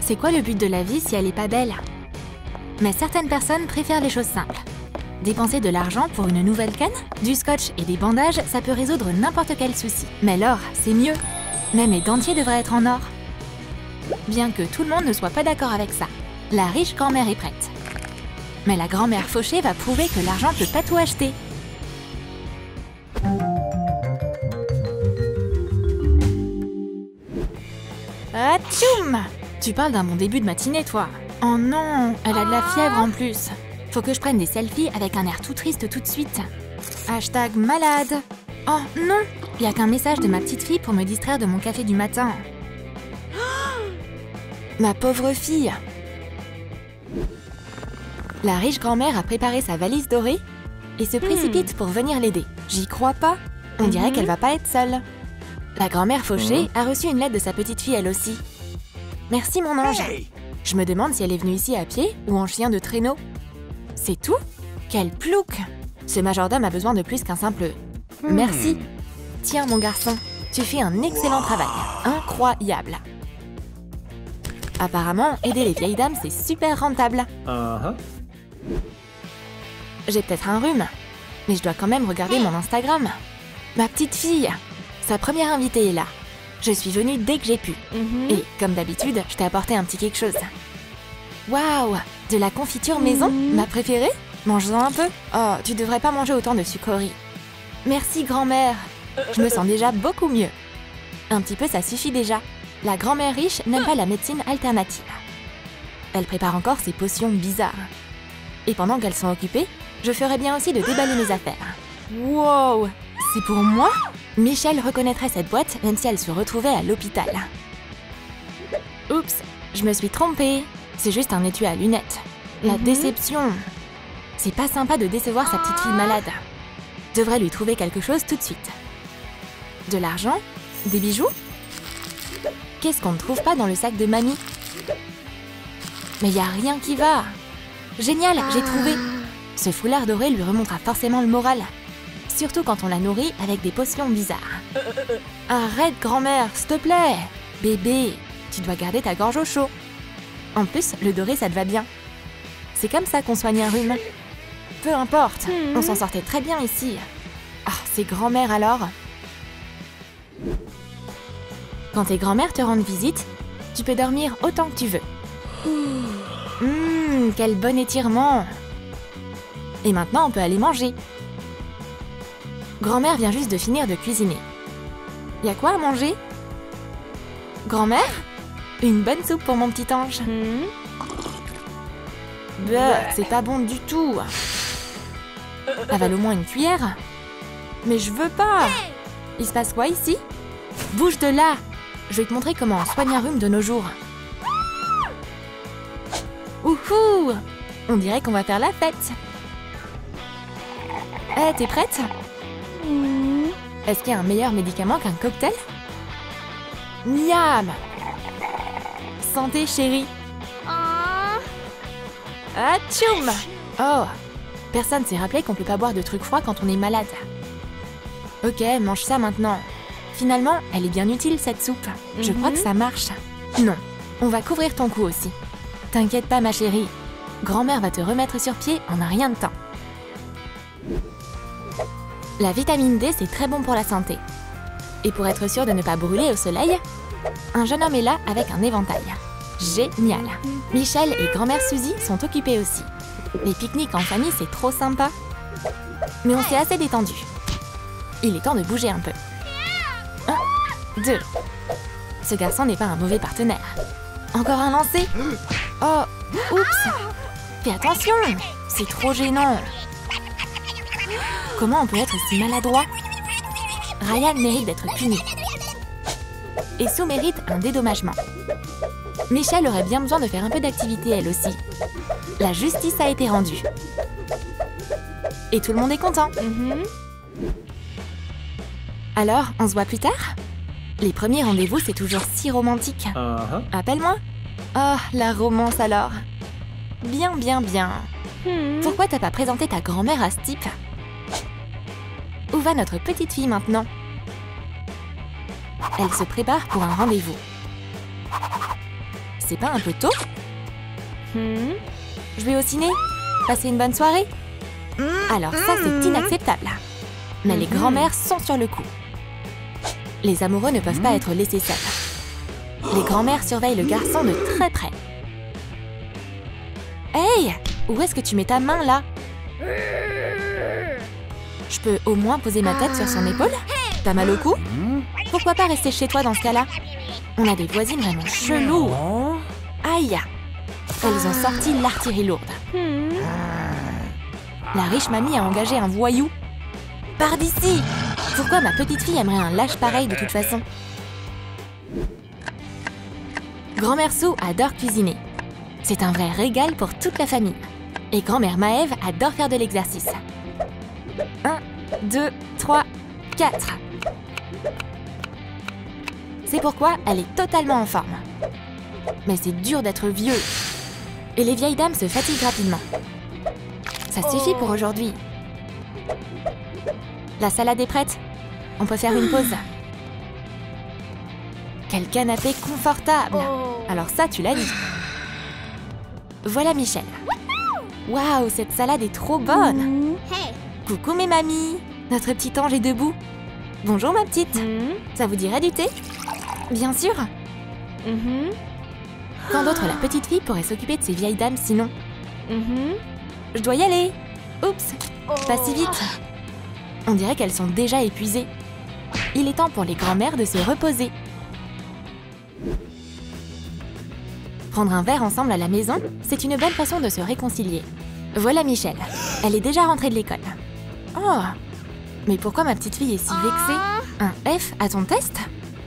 C'est quoi le but de la vie si elle est pas belle? Mais certaines personnes préfèrent les choses simples. Dépenser de l'argent pour une nouvelle canne? Du scotch et des bandages, ça peut résoudre n'importe quel souci. Mais l'or, c'est mieux. Même les dentiers devraient être en or. Bien que tout le monde ne soit pas d'accord avec ça. La riche grand-mère est prête. Mais la grand-mère fauchée va prouver que l'argent peut pas tout acheter. Atchoum! Tu parles d'un bon début de matinée, toi. Oh non, elle a de la fièvre en plus. Faut que je prenne des selfies avec un air tout triste tout de suite. Hashtag malade. Oh non, y a qu'un message de ma petite fille pour me distraire de mon café du matin. Ma pauvre fille. La riche grand-mère a préparé sa valise dorée et se précipite pour venir l'aider. J'y crois pas. On dirait qu'elle va pas être seule. La grand-mère fauchée a reçu une lettre de sa petite fille elle aussi. Merci mon ange. Je me demande si elle est venue ici à pied ou en chien de traîneau. C'est tout? Quel plouc! Ce majordome a besoin de plus qu'un simple « merci ». Tiens mon garçon, tu fais un excellent travail. Incroyable. Apparemment, aider les vieilles dames, c'est super rentable. J'ai peut-être un rhume, mais je dois quand même regarder mon Instagram. Ma petite fille, sa première invitée est là. Je suis venue dès que j'ai pu. Et, comme d'habitude, je t'ai apporté un petit quelque chose. Waouh! De la confiture maison, ma préférée? Mange-en un peu. Oh, tu devrais pas manger autant de sucreries. Merci, grand-mère. Je me sens déjà beaucoup mieux. Un petit peu, ça suffit déjà. La grand-mère riche n'aime pas la médecine alternative. Elle prépare encore ses potions bizarres. Et pendant qu'elles sont occupées, je ferais bien aussi de déballer mes affaires. Wow! C'est pour moi? Michel reconnaîtrait cette boîte même si elle se retrouvait à l'hôpital. Oups, je me suis trompée. C'est juste un étui à lunettes. La déception. C'est pas sympa de décevoir sa petite fille malade. Devrais lui trouver quelque chose tout de suite. De l'argent? Des bijoux? Qu'est-ce qu'on ne trouve pas dans le sac de mamie? Mais y a rien qui va. Génial, j'ai trouvé. Ce foulard doré lui remontera forcément le moral. Surtout quand on la nourrit avec des potions bizarres. Arrête, grand-mère, s'il te plaît. Bébé, tu dois garder ta gorge au chaud. En plus, le doré, ça te va bien. C'est comme ça qu'on soigne un rhume. Peu importe, on s'en sortait très bien ici. Ah, c'est grand-mère alors. Quand tes grand-mères te rendent visite, tu peux dormir autant que tu veux. Quel bon étirement. Et maintenant, on peut aller manger. Grand-mère vient juste de finir de cuisiner. Y a quoi à manger? Grand-mère? Une bonne soupe pour mon petit ange. Bah, c'est pas bon du tout. Avale au moins une cuillère. Mais je veux pas. Il se passe quoi ici? Bouge de là. Je vais te montrer comment on soigne un rhume de nos jours. Ouhou! On dirait qu'on va faire la fête. Eh, t'es prête? Est-ce qu'il y a un meilleur médicament qu'un cocktail? Miam! Santé, chérie! Atchoum! Oh! Personne s'est rappelé qu'on peut pas boire de trucs froids quand on est malade. Ok, mange ça maintenant. Finalement, elle est bien utile cette soupe. Je crois que ça marche. Non, on va couvrir ton cou aussi. T'inquiète pas ma chérie. Grand-mère va te remettre sur pied en un rien de temps. La vitamine D, c'est très bon pour la santé. Et pour être sûr de ne pas brûler au soleil, un jeune homme est là avec un éventail. Génial! Michel et grand-mère Suzy sont occupés aussi. Les pique-niques en famille, c'est trop sympa. Mais on s'est assez détendu. Il est temps de bouger un peu. 1, 2. Ce garçon n'est pas un mauvais partenaire. Encore un lancer. Oh, oups. Fais attention, c'est trop gênant. Comment on peut être si maladroit? Ryan mérite d'être puni. Et Sue mérite un dédommagement. Michel aurait bien besoin de faire un peu d'activité elle aussi. La justice a été rendue. Et tout le monde est content. Alors, on se voit plus tard? Les premiers rendez-vous, c'est toujours si romantique. Appelle-moi. Oh, la romance alors. Bien, bien, bien. Pourquoi t'as pas présenté ta grand-mère à ce type? Où va notre petite fille maintenant? Elle se prépare pour un rendez-vous. C'est pas un peu tôt? Je vais au ciné? Passer une bonne soirée? Alors ça, c'est inacceptable. Mais les grands-mères sont sur le coup. Les amoureux ne peuvent pas être laissés seuls. Les grands-mères surveillent le garçon de très près. Hey! Où est-ce que tu mets ta main, là? Je peux au moins poser ma tête sur son épaule? T'as mal au cou? Pourquoi pas rester chez toi dans ce cas-là? On a des voisines vraiment cheloues. Aïe! Elles ont sorti l'artillerie lourde. La riche mamie a engagé un voyou. Pars d'ici! Pourquoi ma petite fille aimerait un lâche pareil de toute façon? Grand-mère Sue adore cuisiner. C'est un vrai régal pour toute la famille. Et grand-mère Maëve adore faire de l'exercice. 1, 2, 3, 4. C'est pourquoi elle est totalement en forme. Mais c'est dur d'être vieux. Et les vieilles dames se fatiguent rapidement. Ça suffit pour aujourd'hui. La salade est prête. On peut faire une pause. Quel canapé confortable! Alors ça, tu l'as dit. Voilà Michel. Waouh, cette salade est trop bonne! Coucou mes mamies! Notre petit ange est debout. Bonjour ma petite. Ça vous dirait du thé? Bien sûr. Quand d'autres la petite fille pourrait s'occuper de ces vieilles dames sinon? Je dois y aller. Oups, pas si vite. On dirait qu'elles sont déjà épuisées. Il est temps pour les grands-mères de se reposer. Prendre un verre ensemble à la maison, c'est une bonne façon de se réconcilier. Voilà Michel. Elle est déjà rentrée de l'école. Oh! Mais pourquoi ma petite fille est si vexée? Un F à ton test?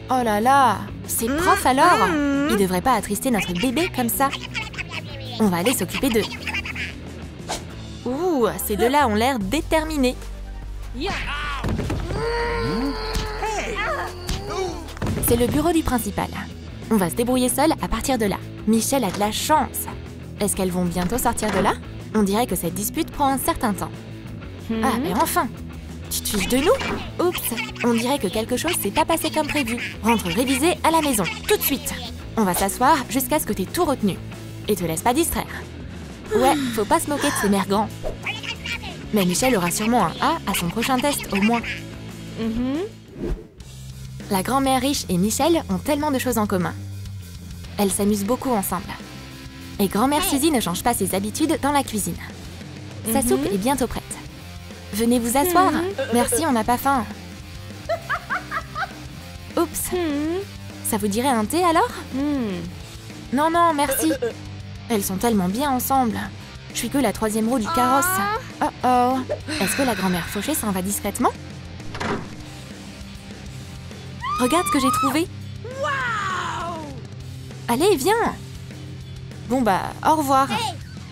Oh là là! C'est prof alors! Il devrait pas attrister notre bébé comme ça. On va aller s'occuper d'eux. Ouh, ces deux-là ont l'air déterminés. C'est le bureau du principal. On va se débrouiller seul à partir de là. Michel a de la chance. Est-ce qu'elles vont bientôt sortir de là? On dirait que cette dispute prend un certain temps. Ah, mais enfin! Tu te fiches de nous? Oups! On dirait que quelque chose s'est pas passé comme prévu. Rentre réviser à la maison, tout de suite! On va s'asseoir jusqu'à ce que t'aies tout retenu. Et te laisse pas distraire. Ouais, faut pas se moquer de ces mères grands. Mais Michel aura sûrement un A à son prochain test, au moins. La grand-mère riche et Michel ont tellement de choses en commun. Elles s'amusent beaucoup ensemble. Et grand-mère Suzy ne change pas ses habitudes dans la cuisine. Sa soupe est bientôt prête. Venez vous asseoir. Merci, on n'a pas faim. Oups. Ça vous dirait un thé alors? Non, non, merci. Elles sont tellement bien ensemble. Je suis que la troisième roue du carrosse. Oh oh. Est-ce que la grand-mère Fauché s'en va discrètement? Regarde ce que j'ai trouvé. Allez, viens. Bon bah, au revoir.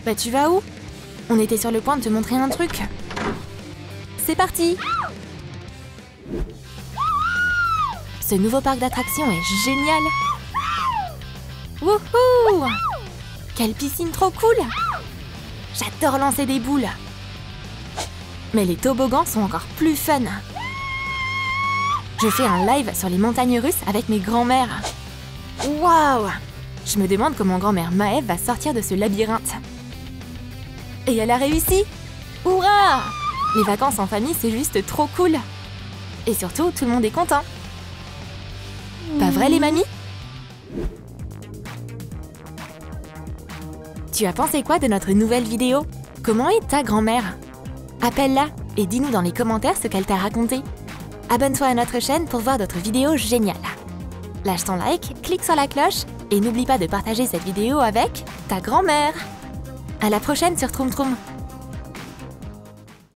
Bah tu vas où? On était sur le point de te montrer un truc. C'est parti. Ce nouveau parc d'attractions est génial. Wouhou! Quelle piscine trop cool! J'adore lancer des boules. Mais les toboggans sont encore plus fun. Je fais un live sur les montagnes russes avec mes grands-mères. Waouh! Je me demande comment grand-mère Maëve va sortir de ce labyrinthe. Et elle a réussi! Hourra! Les vacances en famille, c'est juste trop cool. Et surtout, tout le monde est content. Pas vrai, les mamies? Tu as pensé quoi de notre nouvelle vidéo? Comment est ta grand-mère? Appelle-la et dis-nous dans les commentaires ce qu'elle t'a raconté. Abonne-toi à notre chaîne pour voir d'autres vidéos géniales. Lâche ton like, clique sur la cloche et n'oublie pas de partager cette vidéo avec ta grand-mère. À la prochaine sur Troum Troum.